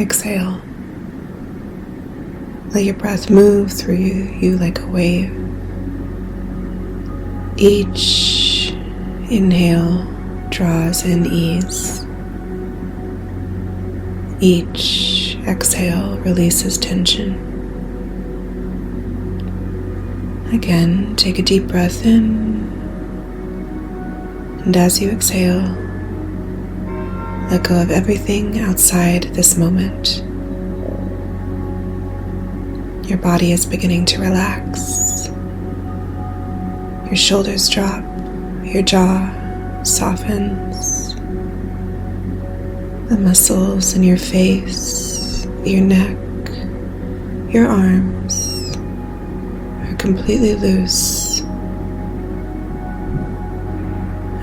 exhale. Let your breath move through you like a wave. Each inhale draws in ease. Each exhale releases tension. Again, take a deep breath in, and as you exhale, let go of everything outside this moment. Your body is beginning to relax. Your shoulders drop, your jaw softens. The muscles in your face, your neck, your arms are completely loose.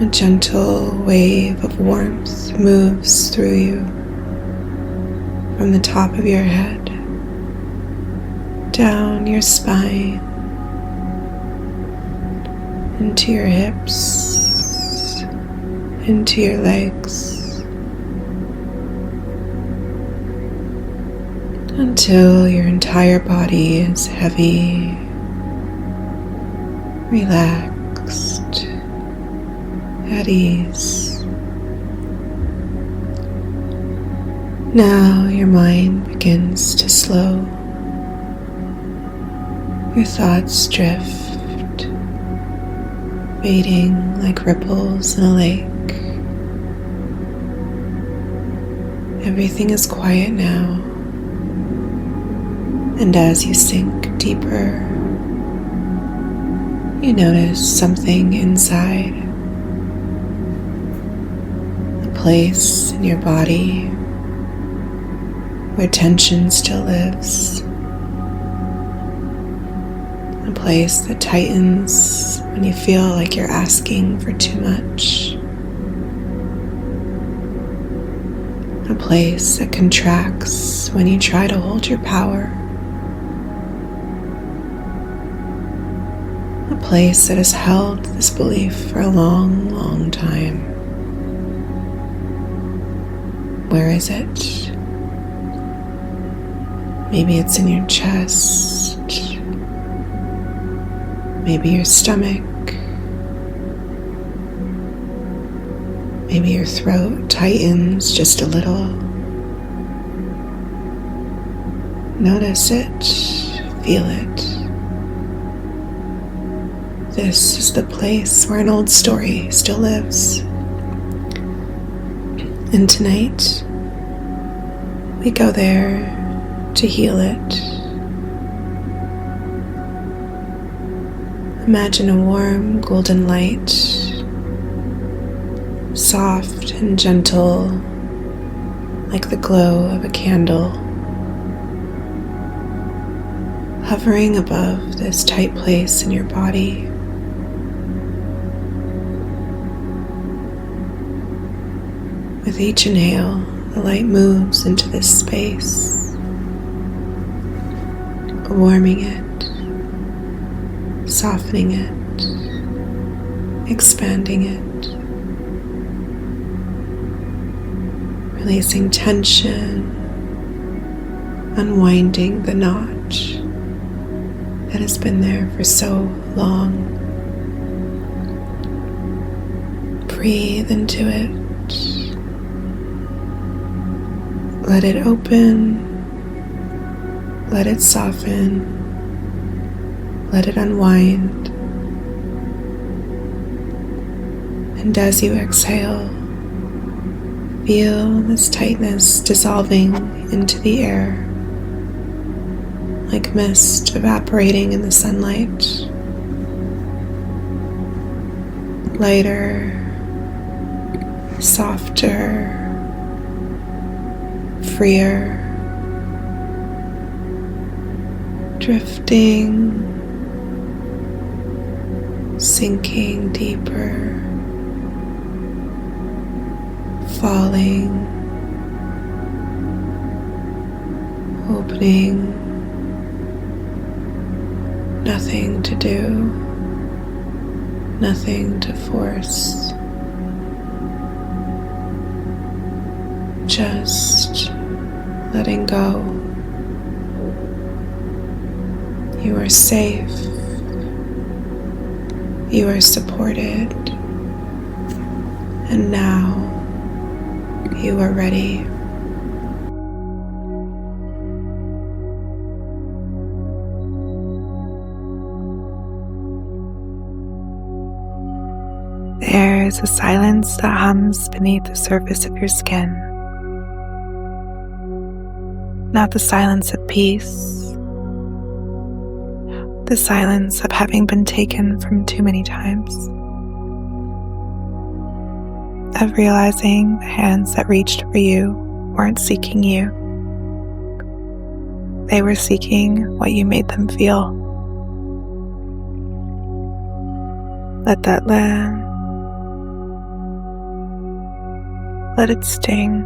A gentle wave of warmth moves through you from the top of your head, down your spine, into your hips, into your legs, until your entire body is heavy, relaxed, at ease. Now your mind begins to slow. Your thoughts drift, fading like ripples in a lake. Everything is quiet now, and as you sink deeper, you notice something inside. A place in your body where tension still lives. A place that tightens when you feel like you're asking for too much. A place that contracts when you try to hold your power. A place that has held this belief for a long, long time. Where is it? Maybe it's in your chest. Maybe your stomach. Maybe your throat tightens just a little. Notice it. Feel it. This is the place where an old story still lives. And tonight, we go there to heal it. Imagine a warm golden light, soft and gentle, like the glow of a candle, hovering above this tight place in your body. With each inhale, the light moves into this space, warming it, softening it, expanding it, releasing tension, unwinding the knot that has been there for so long. Breathe into it. Let it open. Let it soften. Let it unwind. And as you exhale, feel this tightness dissolving into the air, like mist evaporating in the sunlight. Lighter, softer, freer, drifting, sinking deeper, falling, opening, nothing to do, nothing to force, just letting go. You are safe. You are supported. And now you are ready. There is a silence that hums beneath the surface of your skin. Not the silence of peace, the silence of having been taken from too many times, of realizing the hands that reached for you weren't seeking you. They were seeking what you made them feel. Let that land. Let it sting.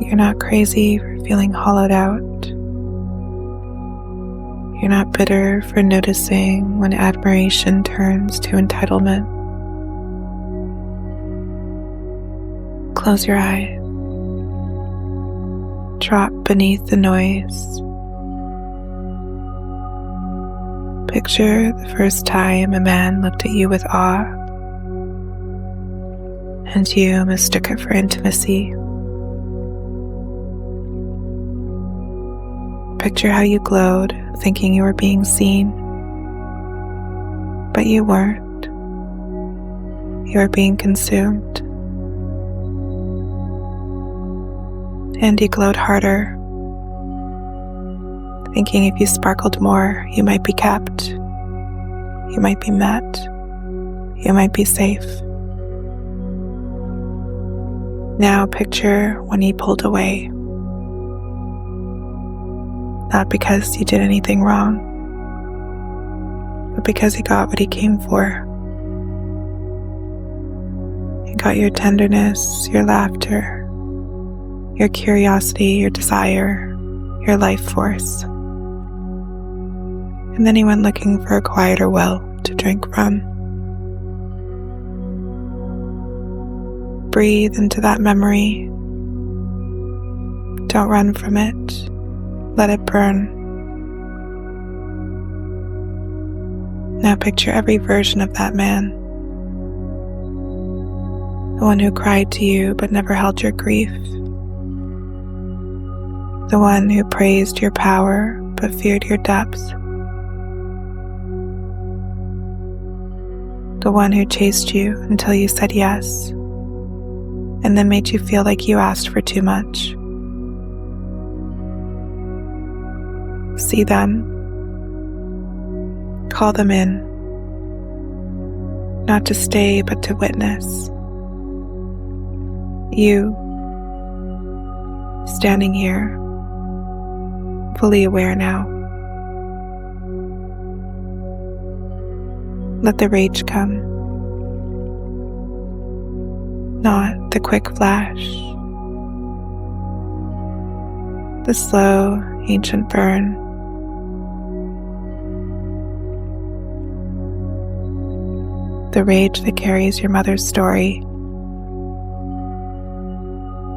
You're not crazy for feeling hollowed out. You're not bitter for noticing when admiration turns to entitlement. Close your eyes. Drop beneath the noise. Picture the first time a man looked at you with awe, and you mistook it for intimacy. Picture how you glowed, thinking you were being seen, but you weren't. You were being consumed. And you glowed harder, thinking if you sparkled more, you might be kept, you might be met, you might be safe. Now picture when he pulled away. Not because you did anything wrong, but because he got what he came for. He got your tenderness, your laughter, your curiosity, your desire, your life force. And then he went looking for a quieter well to drink from. Breathe into that memory. Don't run from it. Let it burn. Now picture every version of that man. The one who cried to you but never held your grief. The one who praised your power but feared your depth. The one who chased you until you said yes, and then made you feel like you asked for too much. See them. Call them in. Not to stay, but to witness. You, standing here, fully aware now. Let the rage come. Not the quick flash. The slow, ancient burn. The rage that carries your mother's story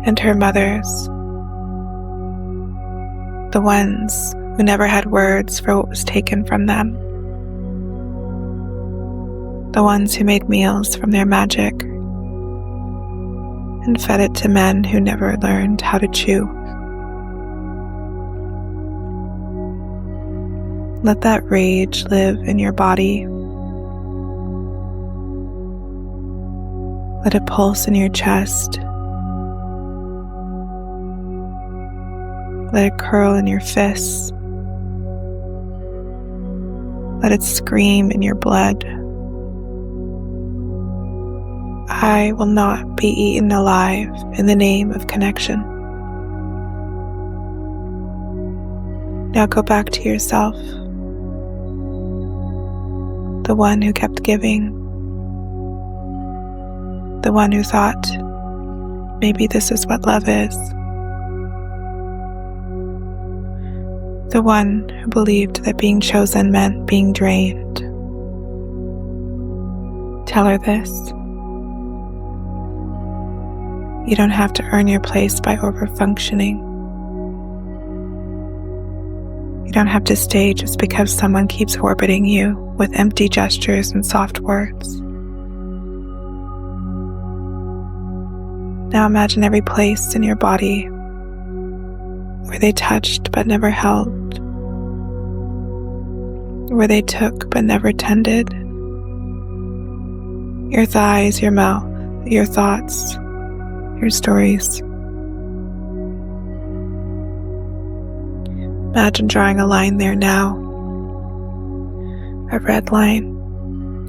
and her mother's. The ones who never had words for what was taken from them. The ones who made meals from their magic and fed it to men who never learned how to chew. Let that rage live in your body. Let it pulse in your chest. Let it curl in your fists. Let it scream in your blood. I will not be eaten alive in the name of connection. Now go back to yourself, the one who kept giving. The one who thought, maybe this is what love is. The one who believed that being chosen meant being drained. Tell her this. You don't have to earn your place by overfunctioning. You don't have to stay just because someone keeps orbiting you with empty gestures and soft words. Now imagine every place in your body where they touched but never held, where they took but never tended. Your thighs, your mouth, your thoughts, your stories. Imagine drawing a line there now. A red line,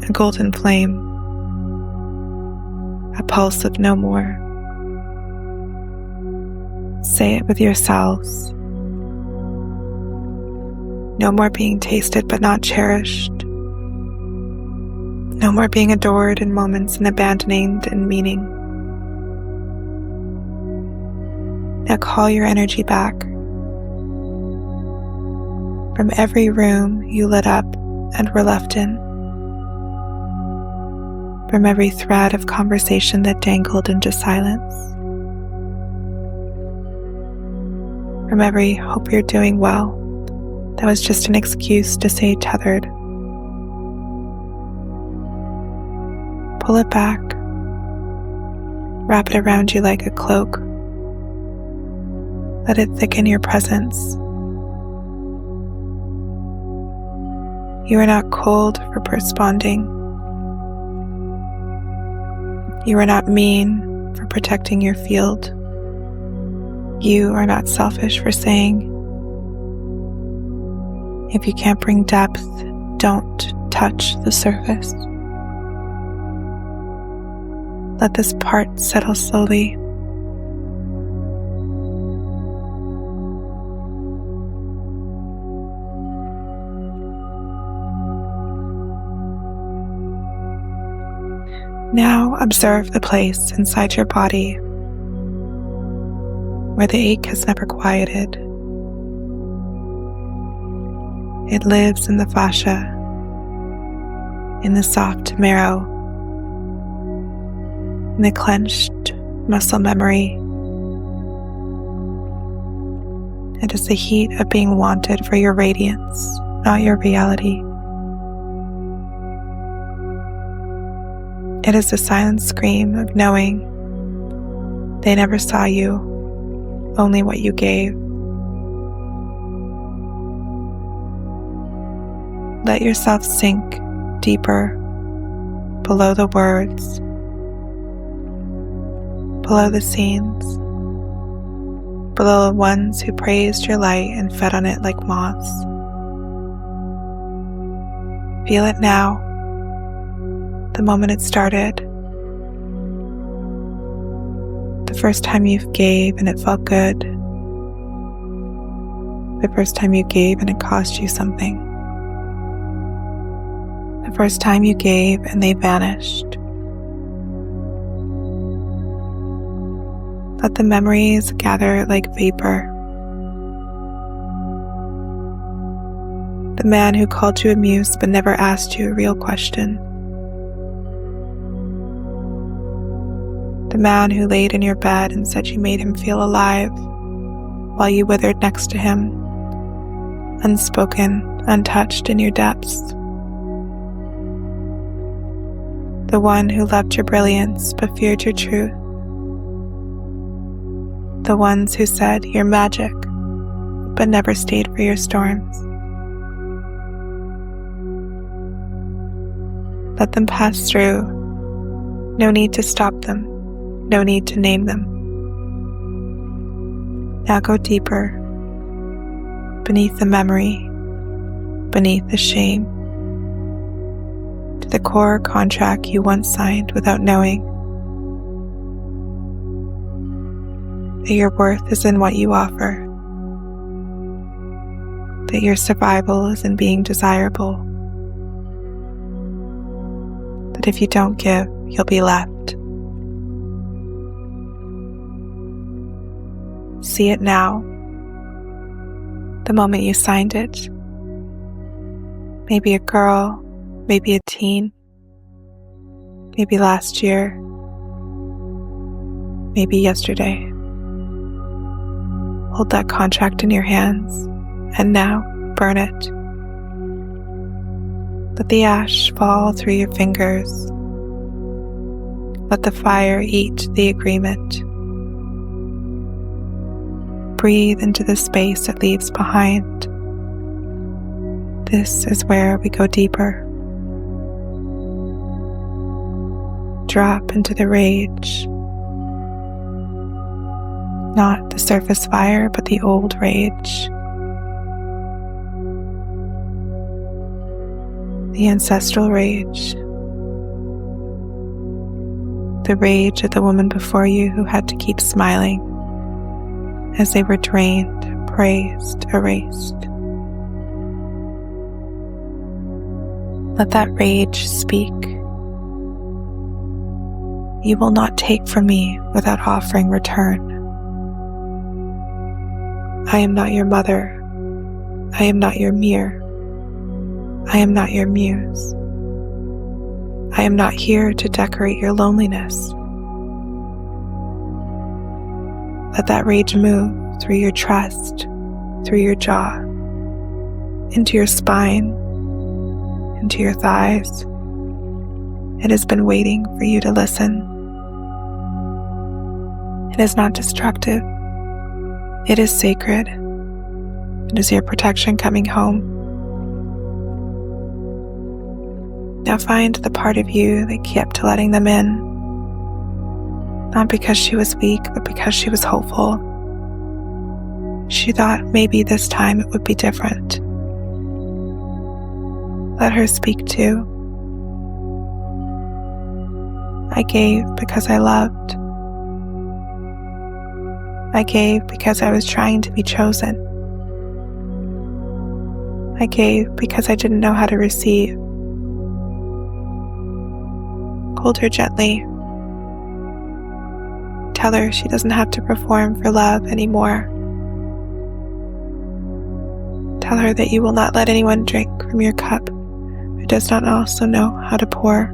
a golden flame, a pulse of no more. Say it with yourselves. No more being tasted but not cherished. No more being adored in moments and abandoned in meaning. Now call your energy back. From every room you lit up and were left in. From every thread of conversation that dangled into silence. From every hope you're doing well that was just an excuse to stay tethered. Pull it back. Wrap it around you like a cloak. Let it thicken your presence. You are not cold for responding. You are not mean for protecting your field. You are not selfish for saying, if you can't bring depth, don't touch the surface. Let this part settle slowly. Now observe the place inside your body where the ache has never quieted. It lives in the fascia, in the soft marrow, in the clenched muscle memory. It is the heat of being wanted for your radiance, not your reality. It is the silent scream of knowing they never saw you, only what you gave. Let yourself sink deeper below the words, below the scenes, below the ones who praised your light and fed on it like moths. Feel it now, the moment it started, the first time you gave and it felt good, the first time you gave and it cost you something, the first time you gave and they vanished. Let the memories gather like vapor. The man who called you a muse but never asked you a real question. The man who laid in your bed and said you made him feel alive while you withered next to him, unspoken, untouched in your depths. The one who loved your brilliance but feared your truth. The ones who said you're magic but never stayed for your storms. Let them pass through. No need to stop them. No need to name them. Now go deeper, beneath the memory, beneath the shame, to the core contract you once signed without knowing that your worth is in what you offer, that your survival is in being desirable, that if you don't give, you'll be left. See it now, the moment you signed it. Maybe a girl, maybe a teen, maybe last year, maybe yesterday. Hold that contract in your hands, and now burn it. Let the ash fall through your fingers. Let the fire eat the agreement. Breathe into the space it leaves behind. This is where we go deeper. Drop into the rage. Not the surface fire, but the old rage. The ancestral rage. The rage of the woman before you who had to keep smiling as they were drained, praised, erased. Let that rage speak. You will not take from me without offering return. I am not your mother. I am not your mirror. I am not your muse. I am not here to decorate your loneliness. Let that rage move through your chest, through your jaw, into your spine, into your thighs. It has been waiting for you to listen. It is not destructive. It is sacred. It is your protection coming home. Now find the part of you that kept letting them in, not because she was weak, but because she was hopeful. She thought maybe this time it would be different. Let her speak too. I gave because I loved. I gave because I was trying to be chosen. I gave because I didn't know how to receive. Hold her gently. Tell her she doesn't have to perform for love anymore. Tell her that you will not let anyone drink from your cup who does not also know how to pour.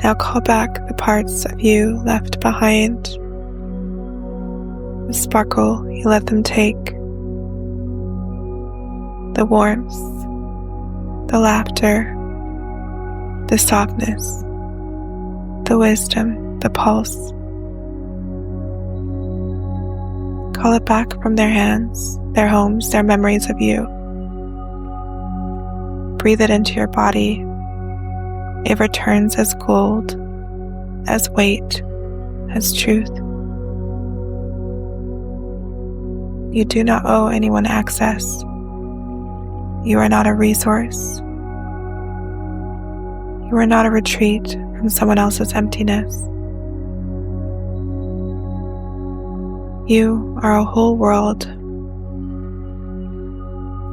Now call back the parts of you left behind. The sparkle you let them take. The warmth, the laughter, the softness, the wisdom, the pulse. Call it back from their hands, their homes, their memories of you. Breathe it into your body. It returns as gold, as weight, as truth. You do not owe anyone access. You are not a resource. You are not a retreat from someone else's emptiness. You are a whole world,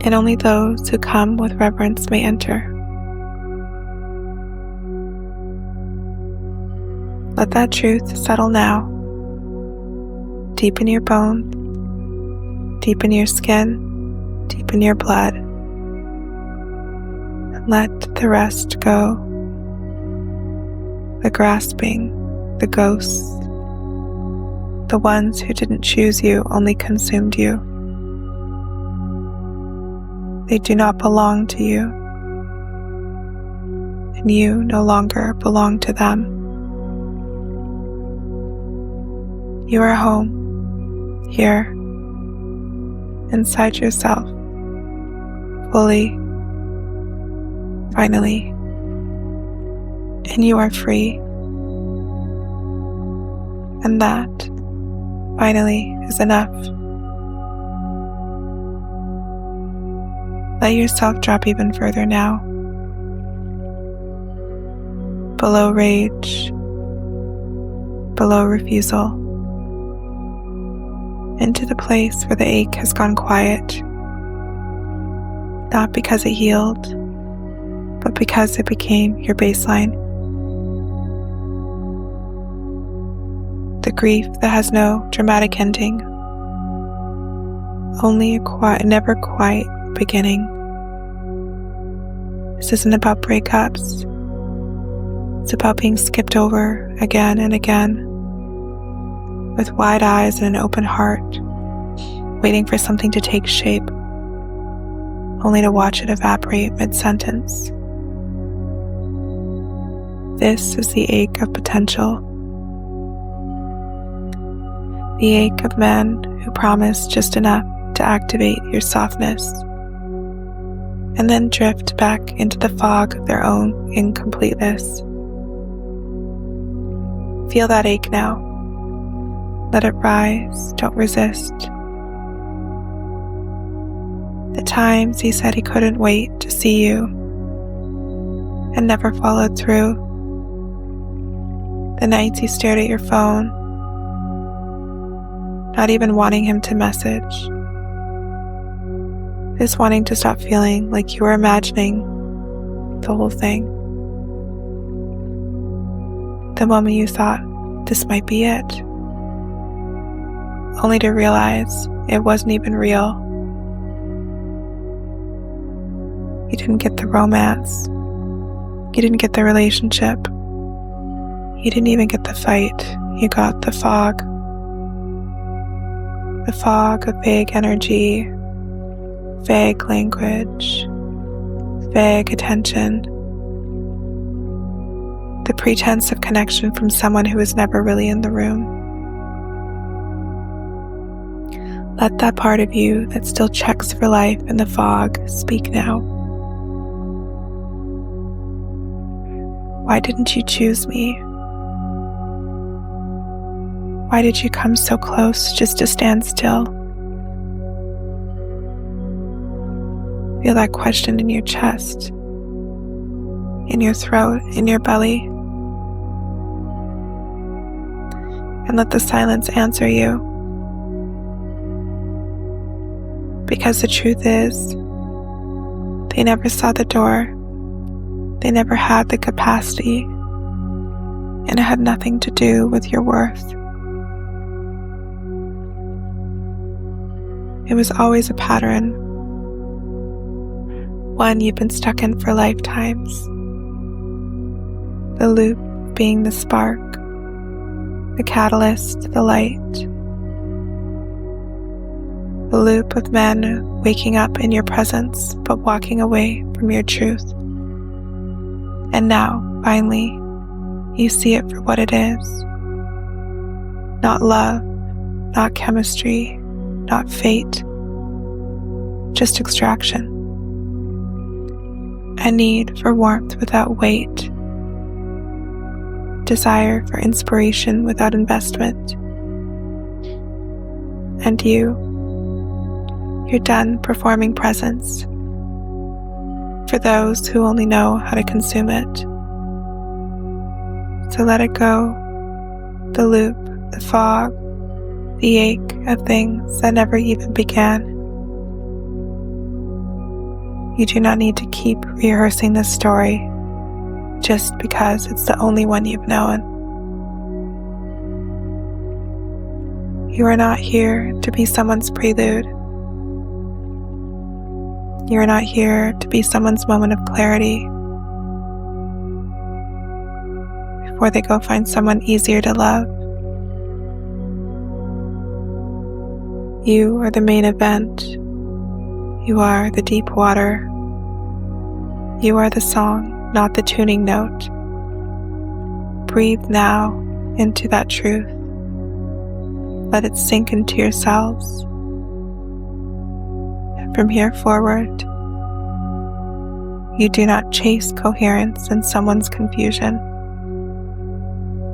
and only those who come with reverence may enter. Let that truth settle now, deep in your bones, deep in your skin, deep in your blood, and let the rest go. The grasping, the ghosts, the ones who didn't choose you only consumed you. They do not belong to you, and you no longer belong to them. You are home, here, inside yourself, fully, finally, and you are free. And that, finally, is enough. Let yourself drop even further now, below rage, below refusal, into the place where the ache has gone quiet, not because it healed, but because it became your baseline. The grief that has no dramatic ending, only a never quite beginning. This isn't about breakups. It's about being skipped over again and again, with wide eyes and an open heart, waiting for something to take shape, only to watch it evaporate mid-sentence. This is the ache of potential. The ache of men who promise just enough to activate your softness, and then drift back into the fog of their own incompleteness. Feel that ache now. Let it rise, don't resist. The times he said he couldn't wait to see you and never followed through. The nights you stared at your phone, not even wanting him to message. Just wanting to stop feeling like you were imagining the whole thing. The moment you thought this might be it, only to realize it wasn't even real. You didn't get the romance. You didn't get the relationship. You didn't even get the fight. You got the fog. The fog of vague energy, vague language, vague attention. The pretense of connection from someone who was never really in the room. Let that part of you that still checks for life in the fog speak now. Why didn't you choose me? Why did you come so close just to stand still? Feel that question in your chest, in your throat, in your belly. And let the silence answer you. Because the truth is, they never saw the door. They never had the capacity, and it had nothing to do with your worth. It was always a pattern, one you've been stuck in for lifetimes. The loop being the spark, the catalyst, the light. The loop of men waking up in your presence but walking away from your truth. And now, finally, you see it for what it is. Not love, not chemistry, not fate, just extraction. A need for warmth without weight. Desire for inspiration without investment. And you're done performing presence for those who only know how to consume it. So let it go, the loop, the fog, the ache of things that never even began. You do not need to keep rehearsing this story just because it's the only one you've known. You are not here to be someone's prelude. You are not here to be someone's moment of clarity before they go find someone easier to love. You are the main event. You are the deep water. You are the song, not the tuning note. Breathe now into that truth. Let it sink into yourselves. From here forward, you do not chase coherence in someone's confusion.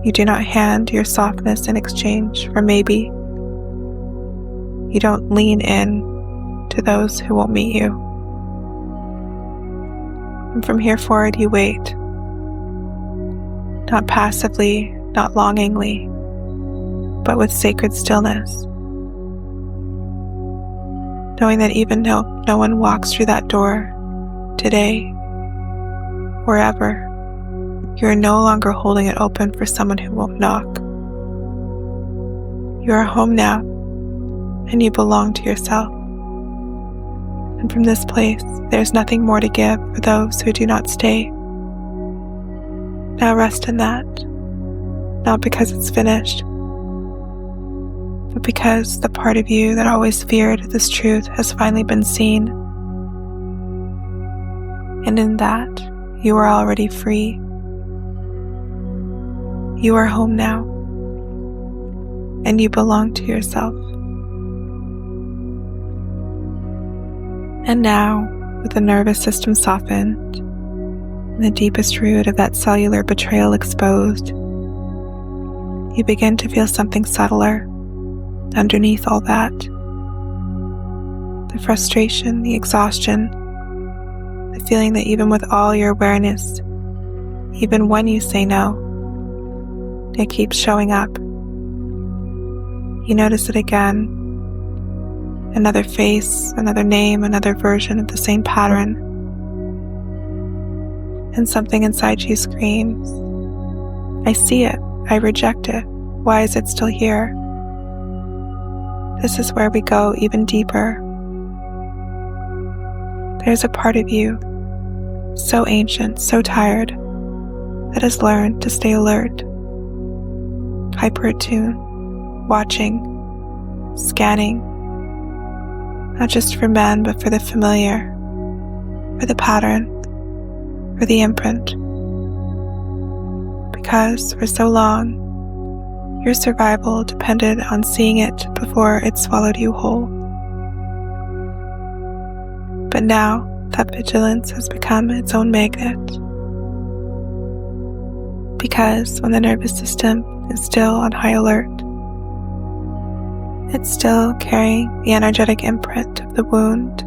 You do not hand your softness in exchange for maybe. You don't lean in to those who won't meet you. And from here forward, you wait. Not passively, not longingly, but with sacred stillness. Knowing that even though no one walks through that door today or ever, you are no longer holding it open for someone who won't knock. You are home now, and you belong to yourself. And from this place, there is nothing more to give for those who do not stay. Now rest in that, not because it's finished, but because the part of you that always feared this truth has finally been seen. And in that, you are already free. You are home now, and you belong to yourself. And now, with the nervous system softened, and the deepest root of that cellular betrayal exposed, you begin to feel something subtler underneath all that. The frustration, the exhaustion, the feeling that even with all your awareness, even when you say no, it keeps showing up. You notice it again. Another face, another name, another version of the same pattern. And something inside you screams, I see it, I reject it, why is it still here? This is where we go even deeper. There's a part of you, so ancient, so tired, that has learned to stay alert, hyper-attuned, watching, scanning, not just for men, but for the familiar, for the pattern, for the imprint. Because for so long, your survival depended on seeing it before it swallowed you whole. But now, that vigilance has become its own magnet. Because when the nervous system is still on high alert, it's still carrying the energetic imprint of the wound,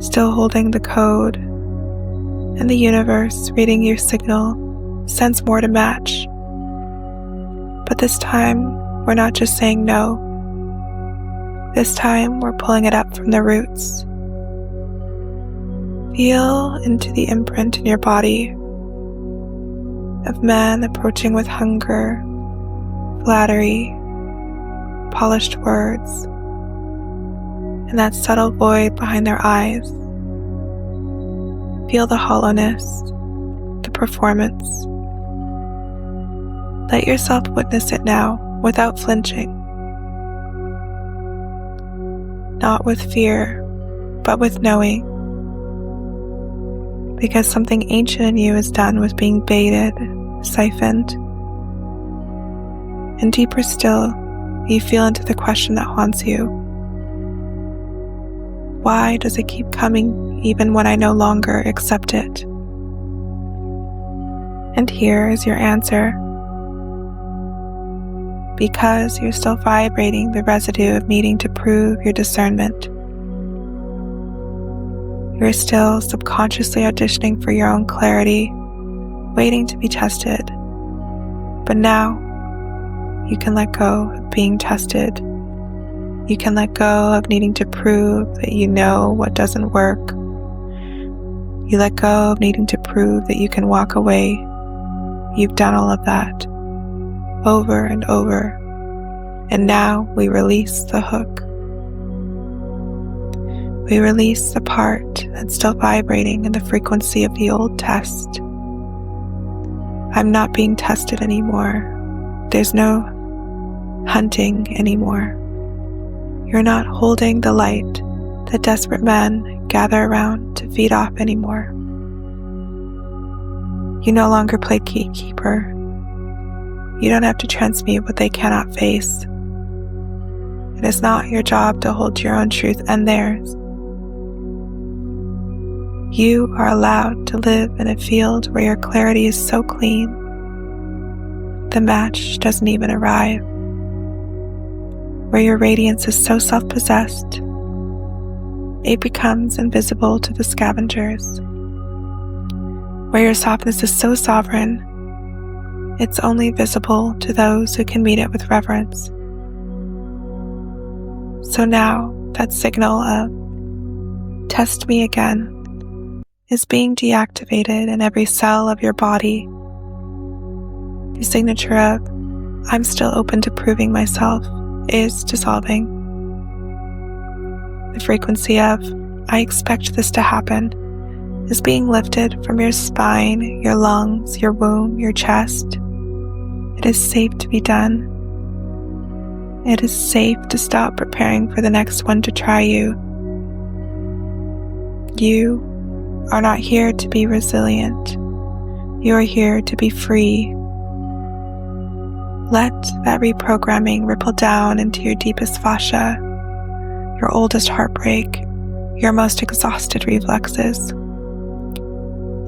still holding the code, and the universe reading your signal sends more to match. But this time, we're not just saying no. This time, we're pulling it up from the roots. Feel into the imprint in your body of men approaching with hunger, flattery, polished words, and that subtle void behind their eyes. Feel the hollowness, the performance. Let yourself witness it now without flinching. Not with fear, but with knowing. Because something ancient in you is done with being baited, siphoned. And deeper still, you feel into the question that haunts you. Why does it keep coming even when I no longer accept it? And here is your answer. Because you're still vibrating the residue of needing to prove your discernment. You're still subconsciously auditioning for your own clarity, waiting to be tested. But now, you can let go of being tested. You can let go of needing to prove that you know what doesn't work. You let go of needing to prove that you can walk away. You've done all of that, over and over. And now we release the hook. We release the part that's still vibrating in the frequency of the old test. I'm not being tested anymore. There's no hunting anymore. You're not holding the light that desperate men gather around to feed off anymore. You no longer play gatekeeper. You don't have to transmute what they cannot face. It is not your job to hold your own truth and theirs. You are allowed to live in a field where your clarity is so clean, the match doesn't even arrive. Where your radiance is so self-possessed, it becomes invisible to the scavengers. Where your softness is so sovereign, it's only visible to those who can meet it with reverence. So now, that signal of, test me again, is being deactivated in every cell of your body. The signature of, I'm still open to proving myself, is dissolving. The frequency of, I expect this to happen, is being lifted from your spine, your lungs, your womb, your chest. It is safe to be done. It is safe to stop preparing for the next one to try you. You are not here to be resilient. You are here to be free. Let that reprogramming ripple down into your deepest fascia, your oldest heartbreak, your most exhausted reflexes.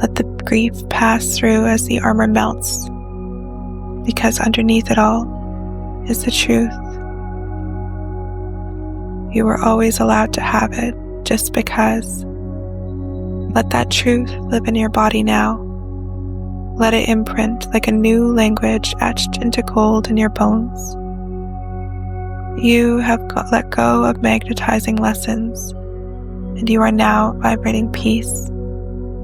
Let the grief pass through as the armor melts, because underneath it all is the truth. You were always allowed to have it just because. Let that truth live in your body now. Let it imprint like a new language etched into gold in your bones. You have let go of magnetizing lessons, and you are now vibrating peace.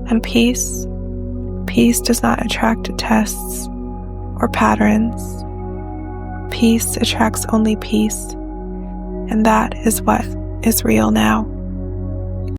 And peace does not attract tests or patterns. Peace attracts only peace, and that is what is real now.